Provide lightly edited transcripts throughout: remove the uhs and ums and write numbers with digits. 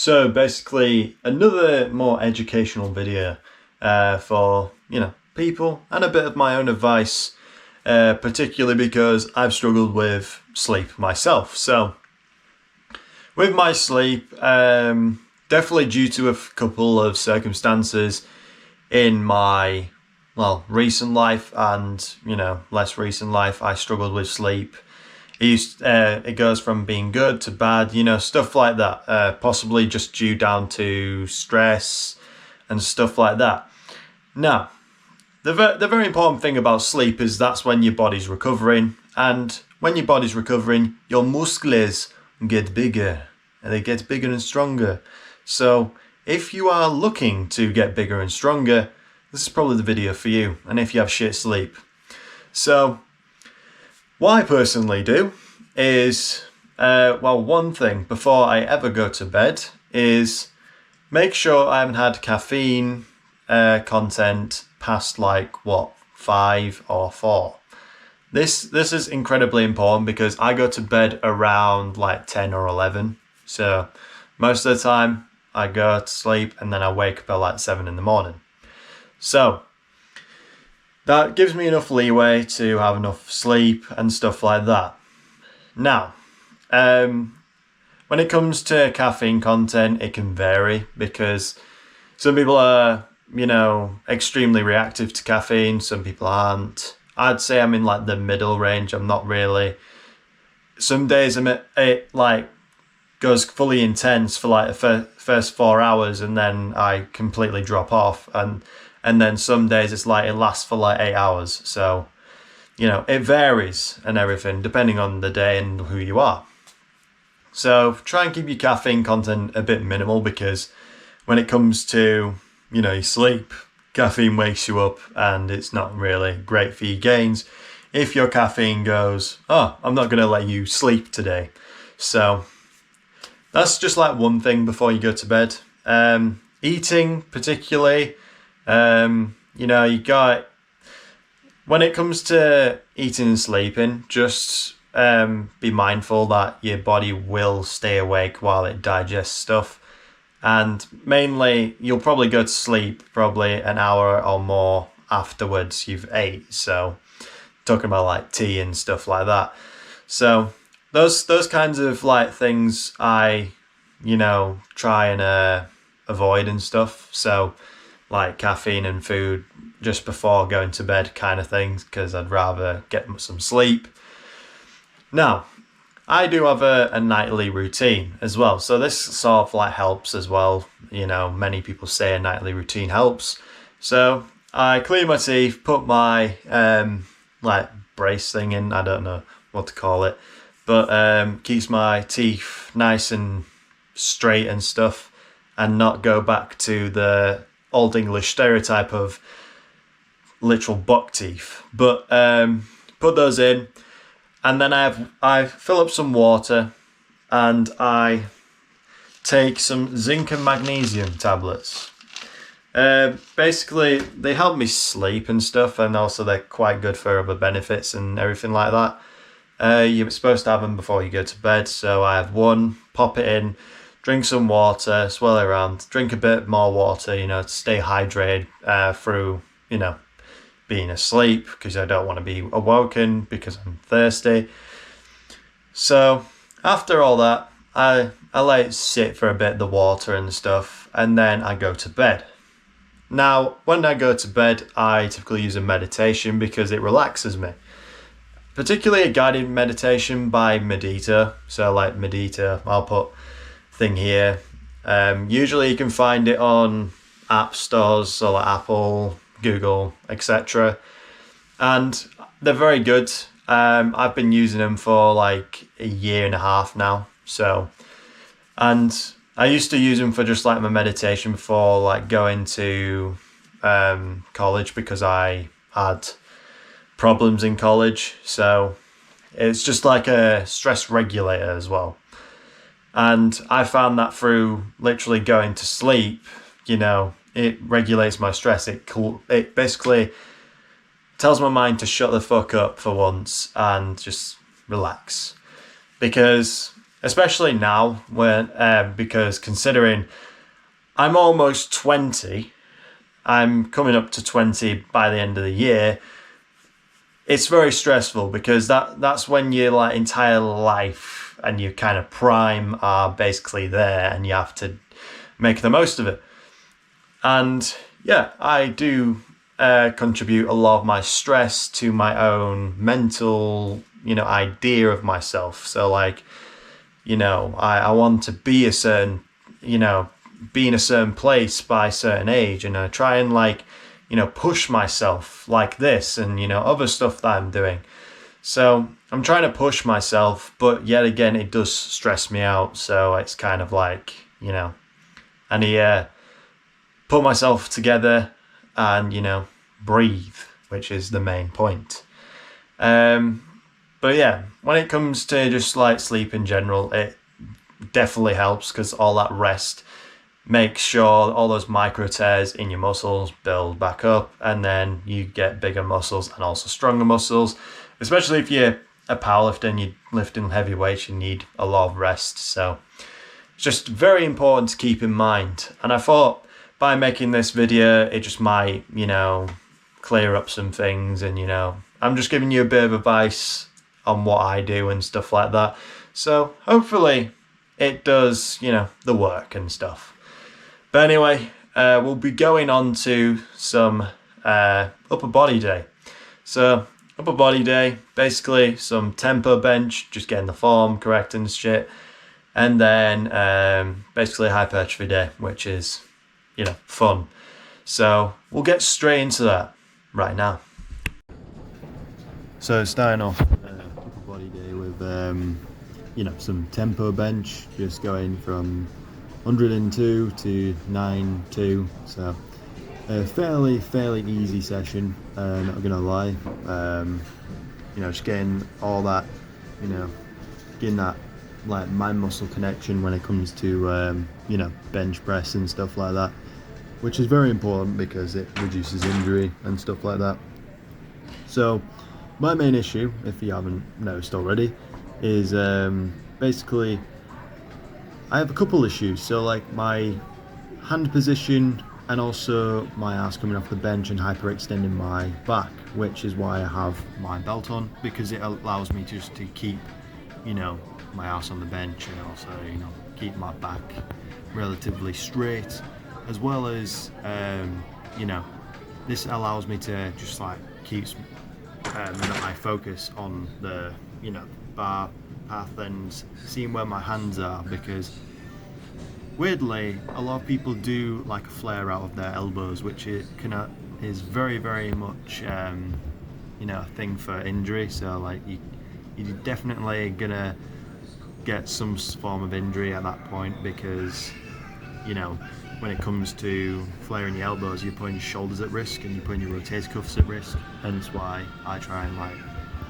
So basically another more educational video for, people, and a bit of my own advice, particularly because I've struggled with sleep myself. So with my sleep, definitely due to a couple of circumstances in my, recent life and, less recent life, I struggled with sleep. It goes from being good to bad, stuff like that. Possibly just due down to stress and stuff like that. Now, the very important thing about sleep is that's when your body's recovering, and when your body's recovering, your muscles get bigger, and they get bigger and stronger. So if you are looking to get bigger and stronger, this is probably the video for you. And if you have shit sleep, so what I personally do is, one thing before I ever go to bed is make sure I haven't had caffeine content past 5 or 4. This is incredibly important because I go to bed around 10 or 11. So most of the time I go to sleep and then I wake up at 7 in the morning. So that gives me enough leeway to have enough sleep and stuff like that. Now, when it comes to caffeine content, it can vary because some people are, extremely reactive to caffeine. Some people aren't. I'd say I'm in the middle range. I'm not really. Some days it goes fully intense for the first 4 hours and then I completely drop off, and then some days it lasts for 8 hours. So, it varies and everything depending on the day and who you are. So try and keep your caffeine content a bit minimal because when it comes to, your sleep, caffeine wakes you up and it's not really great for your gains. If your caffeine goes, I'm not going to let you sleep today. So that's just one thing before you go to bed. Eating particularly, you got, when it comes to eating and sleeping, just be mindful that your body will stay awake while it digests stuff. And mainly, you'll probably go to sleep probably an hour or more afterwards you've ate. So talking about tea and stuff like that. So those kinds of things I, try and avoid and stuff. So caffeine and food just before going to bed kind of things, because I'd rather get some sleep. Now, I do have a nightly routine as well. So this sort of helps as well. Many people say a nightly routine helps. So I clean my teeth, put my brace thing in, I don't know what to call it, but keeps my teeth nice and straight and stuff, and not go back to the Old English stereotype of literal buck teeth. But put those in, and then I fill up some water, and I take some zinc and magnesium tablets. Basically, they help me sleep and stuff, and also they're quite good for other benefits and everything like that. You're supposed to have them before you go to bed, so I have one, pop it in, drink some water, swirl it around, drink a bit more water, to stay hydrated through, being asleep, because I don't want to be awoken because I'm thirsty. So after all that, I let it sit for a bit, the water and stuff, and then I go to bed. Now, when I go to bed, I typically use a meditation because it relaxes me. Particularly a guided meditation by Medita. So Medita, I'll put thing here. Usually you can find it on app stores, so Apple, Google, etc. And they're very good. I've been using them for a year and a half now. So, and I used to use them for just my meditation before going to college, because I had problems in college. So it's just a stress regulator as well. And I found that through literally going to sleep, it regulates my stress. It basically tells my mind to shut the fuck up for once and just relax. Because especially now when because considering I'm almost 20, I'm coming up to 20 by the end of the year. It's very stressful because that's when your like entire life and your kind of prime are basically there, and you have to make the most of it. And yeah, I do contribute a lot of my stress to my own mental, idea of myself. So like, I want to be a certain, be in a certain place by a certain age, and I try and like, push myself like this and, other stuff that I'm doing. So I'm trying to push myself, but yet again, it does stress me out. So it's kind of like, I need to put myself together and, breathe, which is the main point. But yeah, when it comes to just like sleep in general, it definitely helps because all that rest makes sure all those micro tears in your muscles build back up, and then you get bigger muscles and also stronger muscles. Especially if you're a powerlifter and you're lifting heavy weights, you need a lot of rest. So it's just very important to keep in mind. And I thought by making this video, it just might, clear up some things. And, I'm just giving you a bit of advice on what I do and stuff like that. So hopefully it does, the work and stuff. But anyway, we'll be going on to some upper body day. So upper body day, basically some tempo bench, just getting the form correct and shit. And then basically hypertrophy day, which is, fun. So we'll get straight into that right now. So starting off upper body day with, some tempo bench, just going from 102 to 92. So a fairly easy session, not gonna lie. Just getting all that, getting that like mind muscle connection when it comes to bench press and stuff like that, which is very important because it reduces injury and stuff like that. So my main issue, if you haven't noticed already, is basically I have a couple issues. So like my hand position and also my ass coming off the bench and hyperextending my back, which is why I have my belt on, because it allows me just to keep, my ass on the bench and also, keep my back relatively straight, as well as, this allows me to just like keep my focus on the, bar path and seeing where my hands are, because weirdly a lot of people do like a flare out of their elbows, which is very much a thing for injury. So like you're definitely gonna get some form of injury at that point, because when it comes to flaring your elbows, you're putting your shoulders at risk and you're putting your rotator cuffs at risk. Hence why I try and like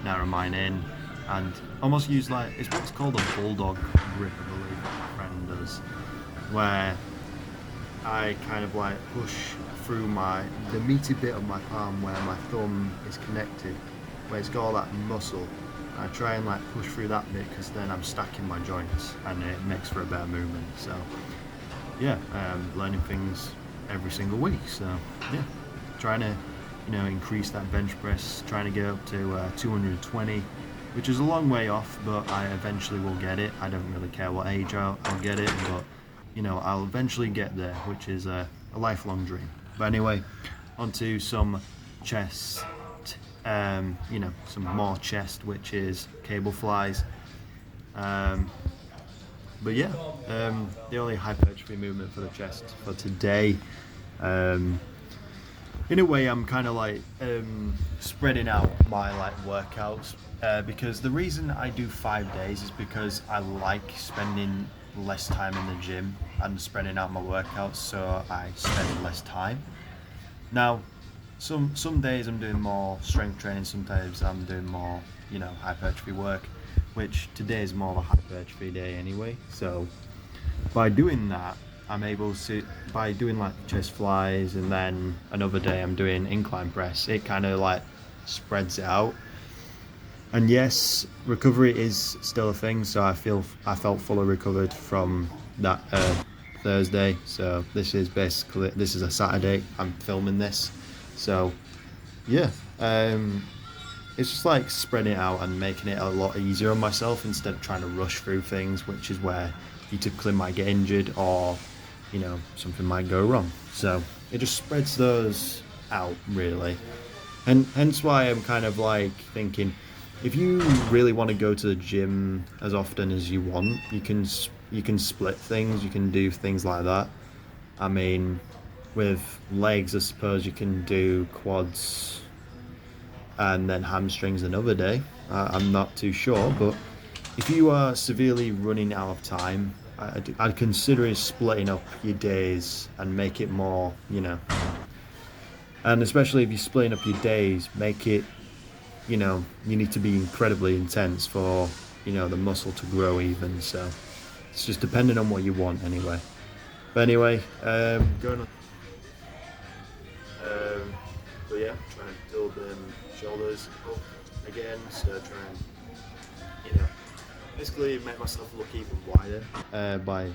narrow mine in and almost use like, it's what's called a bulldog grip, I believe my friend does, where I kind of like push through the meaty bit of my palm where my thumb is connected, where it's got all that muscle. I try and like push through that bit, because then I'm stacking my joints and it makes for a better movement. So yeah, learning things every single week. So yeah, trying to increase that bench press, trying to get up to 220, which is a long way off, but I eventually will get it. I don't really care what age I'll get it, but I'll eventually get there, which is a lifelong dream. But anyway, onto some chest, some more chest, which is cable flies. But yeah, the only hypertrophy movement for the chest for today, in a way I'm kind of like spreading out my like workouts, because the reason I do 5 days is because I like spending less time in the gym and spreading out my workouts, so I spend less time. Now some days I'm doing more strength training, sometimes I'm doing more hypertrophy work, which today is more of a hypertrophy day anyway. So by doing that, I'm able to, by doing like chest flies and then another day I'm doing incline press, it kind of like spreads it out. And yes, recovery is still a thing. So I felt fully recovered from that Thursday. So this is a Saturday. I'm filming this, so yeah. It's just like spreading it out and making it a lot easier on myself instead of trying to rush through things, which is where you typically might get injured or something might go wrong. So it just spreads those out really. And hence why I'm kind of like thinking, if you really want to go to the gym as often as you want, you can split things, you can do things like that. I mean, with legs, I suppose you can do quads and then hamstrings another day. I'm not too sure, but if you are severely running out of time, I'd consider splitting up your days and make it more, and especially if you're splitting up your days, make it, you need to be incredibly intense for, the muscle to grow even. So it's just depending on what you want anyway. But anyway, going on. Um, but yeah, trying to build shoulders up again. So try and, basically make myself look even wider by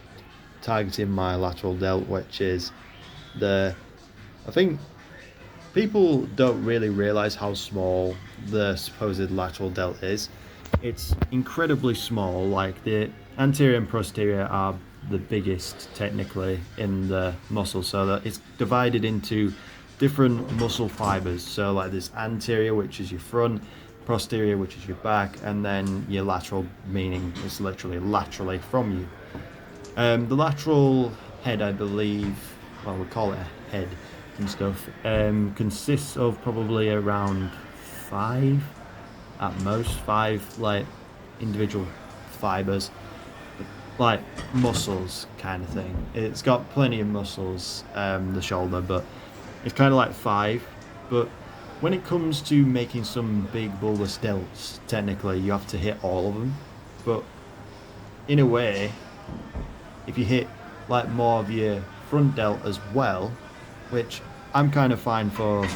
targeting my lateral delt, which is I think people don't really realize how small the supposed lateral delt is. It's incredibly small. Like the anterior and posterior are the biggest technically in the muscle, so that it's divided into different muscle fibers. So like this anterior, which is your front, posterior, which is your back, and then your lateral, meaning it's literally laterally from you. The lateral head, I believe, well, we call it a head and stuff, consists of probably around five, at most five, like individual fibers, like muscles kind of thing. It's got plenty of muscles, the shoulder, but it's kind of like five. But when it comes to making some big bulbous delts, technically you have to hit all of them. But in a way, if you hit like more of your front delt as well, which I'm kind of fine for,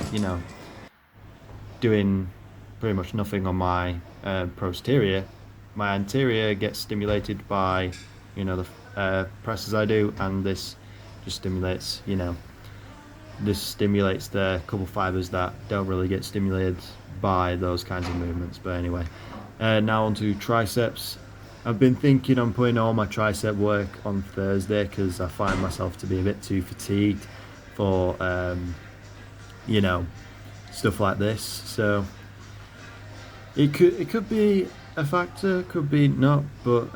doing pretty much nothing on my posterior. My anterior gets stimulated by, the presses I do, and this just stimulates, this stimulates the couple fibers that don't really get stimulated by those kinds of movements. But anyway, now on to triceps. I've been thinking on putting all my tricep work on Thursday because I find myself to be a bit too fatigued for, stuff like this. So it could be a factor, could be not, but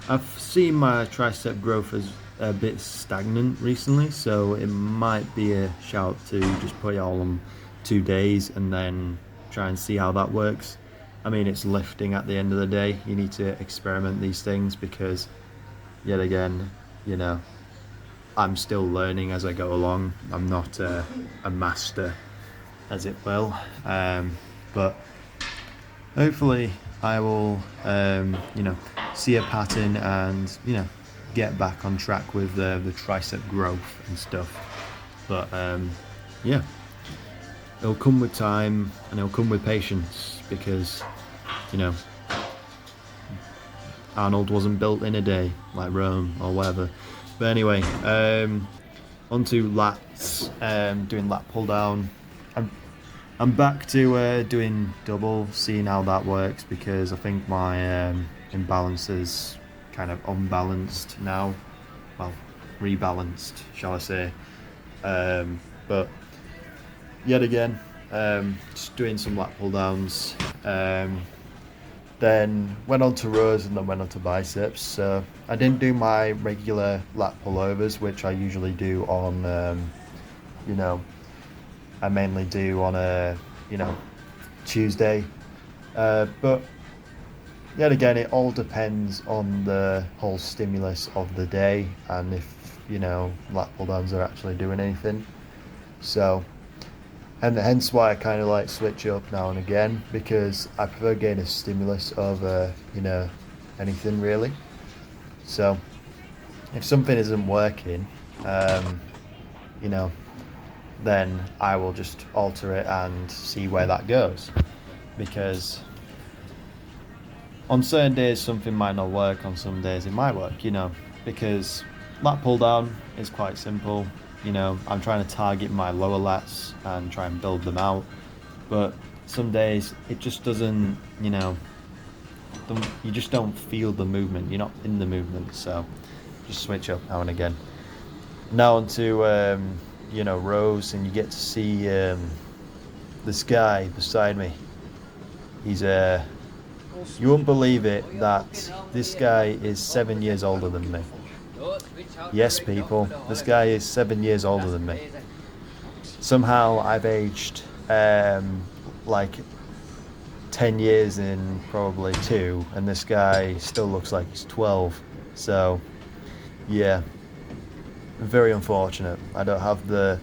I've seen my tricep growth as a bit stagnant recently, so it might be a shout to just put it all on 2 days and then try and see how that works. I mean, it's lifting at the end of the day. You need to experiment these things because, yet again, I'm still learning as I go along. I'm not a master, as it will, but hopefully I will, see a pattern and, get back on track with the tricep growth and stuff. But yeah, it'll come with time and it'll come with patience because, Arnold wasn't built in a day like Rome or whatever. But anyway, onto lats, doing lat pull down. I'm back to doing double, seeing how that works because I think my imbalance is kind of unbalanced now. Well, rebalanced, shall I say. But yet again, just doing some lat pull downs. Then went on to rows and then went on to biceps. So I didn't do my regular lat pullovers, which I usually do on, I mainly do on a, Tuesday. But yet again, it all depends on the whole stimulus of the day and if, lat pull downs are actually doing anything. So, and hence why I kind of like switch up now and again because I prefer getting a stimulus over, anything really. So if something isn't working, then I will just alter it and see where that goes because On certain days something might not work, on some days it might work, because lat pull down is quite simple. I'm trying to target my lower lats and try and build them out, but some days it just doesn't, you just don't feel the movement, you're not in the movement, so just switch up now and again. Now onto rows, and you get to see this guy beside me. He's you won't believe it that this guy is 7 years older than me. Yes, people, this guy is 7 years older than me. Somehow I've aged like 10 years in probably 2, and this guy still looks like he's 12. So yeah, very unfortunate. I don't have the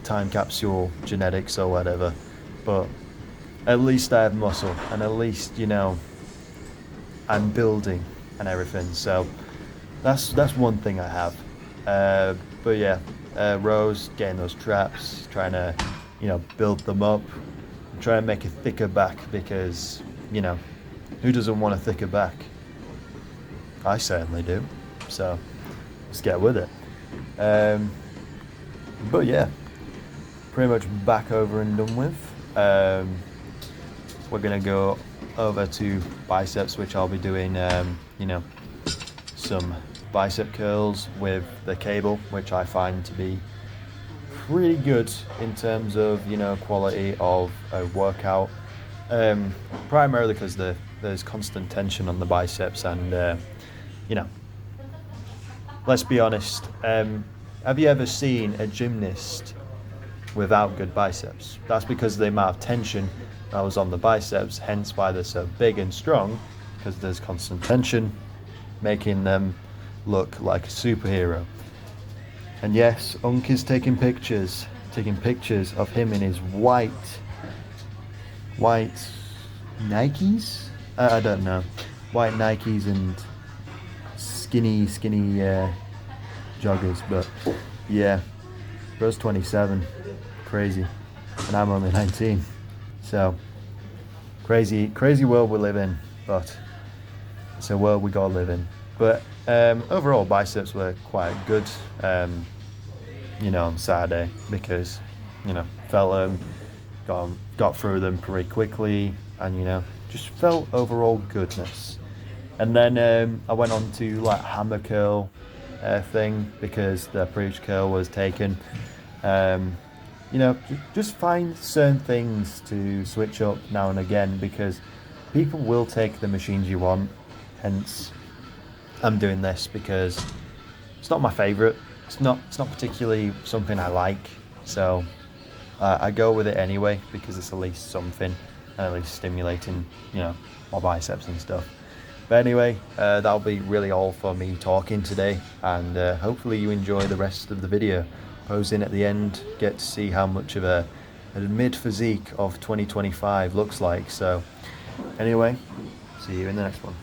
time capsule genetics or whatever, but at least I have muscle, and at least I'm building and everything. So that's one thing I have. But yeah, rows, getting those traps, trying to build them up, trying to make a thicker back, because who doesn't want a thicker back? I certainly do. So let's get with it. But yeah, pretty much back over and done with. We're gonna go over to biceps, which I'll be doing some bicep curls with the cable, which I find to be pretty good in terms of quality of a workout, primarily because there's constant tension on the biceps, and let's be honest, have you ever seen a gymnast without good biceps? That's because of the amount of tension that was on the biceps, hence why they're so big and strong, because there's constant tension making them look like a superhero. And yes, Unk is taking pictures of him in his white Nikes? I don't know. White Nikes and skinny joggers, but yeah, bro's 27, crazy, and I'm only 19, so crazy world we live in, but it's a world we gotta live in. But overall biceps were quite good on Saturday, because felt got through them pretty quickly, and just felt overall goodness. And then I went on to like hammer curl thing, because the preach curl was taken. Just find certain things to switch up now and again, because people will take the machines you want. Hence I'm doing this, because it's not my favorite, it's not particularly something I like, so I go with it anyway, because it's at least something, at least stimulating my biceps and stuff. But anyway, that'll be really all for me talking today, and hopefully you enjoy the rest of the video. Posing at the end, get to see how much of a mid physique of 2025 looks like. So anyway, see you in the next one.